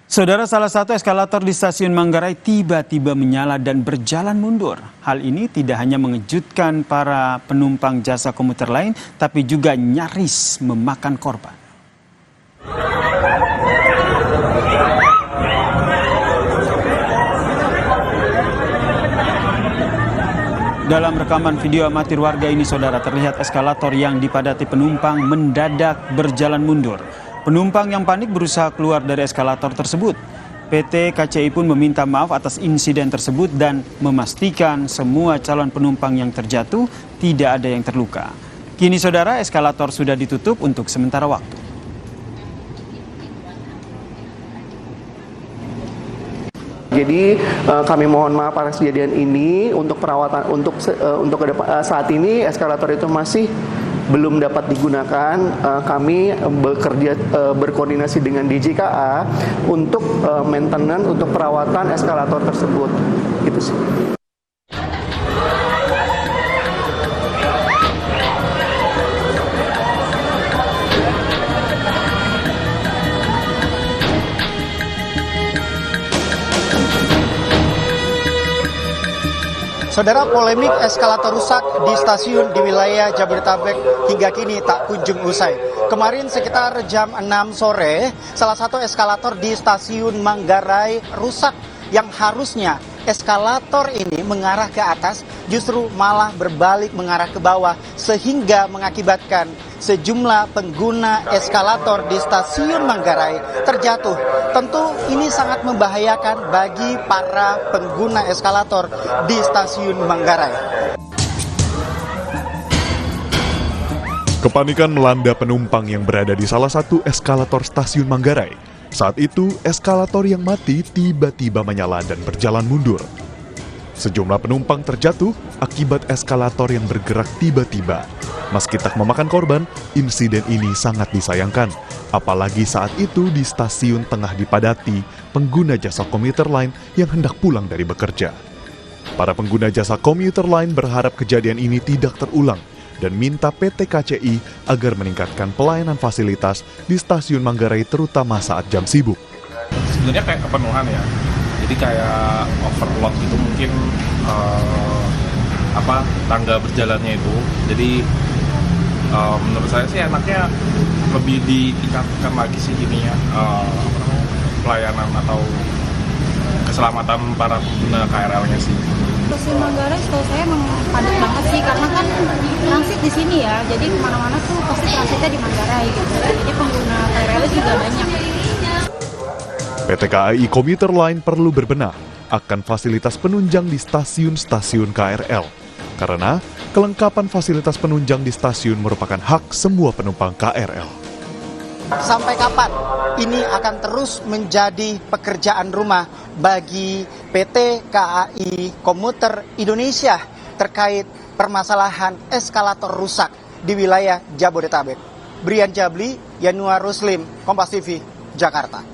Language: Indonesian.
Saudara, salah satu eskalator di stasiun Manggarai tiba-tiba menyala dan berjalan mundur. Hal ini tidak hanya mengejutkan para penumpang jasa komuter lain, tapi juga nyaris memakan korban. Dalam rekaman video amatir warga ini, saudara, terlihat eskalator yang dipadati penumpang mendadak berjalan mundur. Penumpang yang panik berusaha keluar dari eskalator tersebut. PT KCI pun meminta maaf atas insiden tersebut dan memastikan semua calon penumpang yang terjatuh tidak ada yang terluka. Kini, saudara, eskalator sudah ditutup untuk sementara waktu. Jadi kami mohon maaf atas kejadian ini. Untuk perawatan saat ini eskalator itu masih belum dapat digunakan. Kami berkoordinasi dengan DJKA untuk maintenance, untuk perawatan eskalator tersebut. Gitu sih. Saudara, polemik eskalator rusak di stasiun di wilayah Jabodetabek hingga kini tak kunjung usai. Kemarin sekitar jam 6 sore, salah satu eskalator di stasiun Manggarai rusak, yang harusnya eskalator ini mengarah ke atas justru malah berbalik mengarah ke bawah, sehingga mengakibatkan sejumlah pengguna eskalator di stasiun Manggarai terjatuh. Tentu ini sangat membahayakan bagi para pengguna eskalator di stasiun Manggarai. Kepanikan melanda penumpang yang berada di salah satu eskalator stasiun Manggarai. Saat itu, eskalator yang mati tiba-tiba menyala dan berjalan mundur. Sejumlah penumpang terjatuh akibat eskalator yang bergerak tiba-tiba. Meski tak memakan korban, insiden ini sangat disayangkan. Apalagi saat itu di stasiun tengah dipadati pengguna jasa komuter lain yang hendak pulang dari bekerja. Para pengguna jasa komuter lain berharap kejadian ini tidak terulang dan minta PT KCI agar meningkatkan pelayanan fasilitas di stasiun Manggarai terutama saat jam sibuk. Sebenarnya kayak kepenuhan ya, jadi kayak overload gitu mungkin tangga berjalannya itu. Jadi menurut saya sih enaknya lebih ditingkatkan lagi sih ininya pelayanan atau keselamatan para pengguna KRL-nya sih. Stasiun Manggarai setahu saya emang padat banget sih, karena kan transit di sini ya, jadi kemana-mana tuh pasti transitnya di Manggarai gitu. Jadi pengguna KRL juga banyak. PT KAI Komuter Line perlu berbenah akan fasilitas penunjang di stasiun-stasiun KRL. Karena kelengkapan fasilitas penunjang di stasiun merupakan hak semua penumpang KRL. Sampai kapan ini akan terus menjadi pekerjaan rumah bagi PT KAI Komuter Indonesia terkait permasalahan eskalator rusak di wilayah Jabodetabek? Brian Jabli, Yanuar Ruslim, Kompas TV, Jakarta.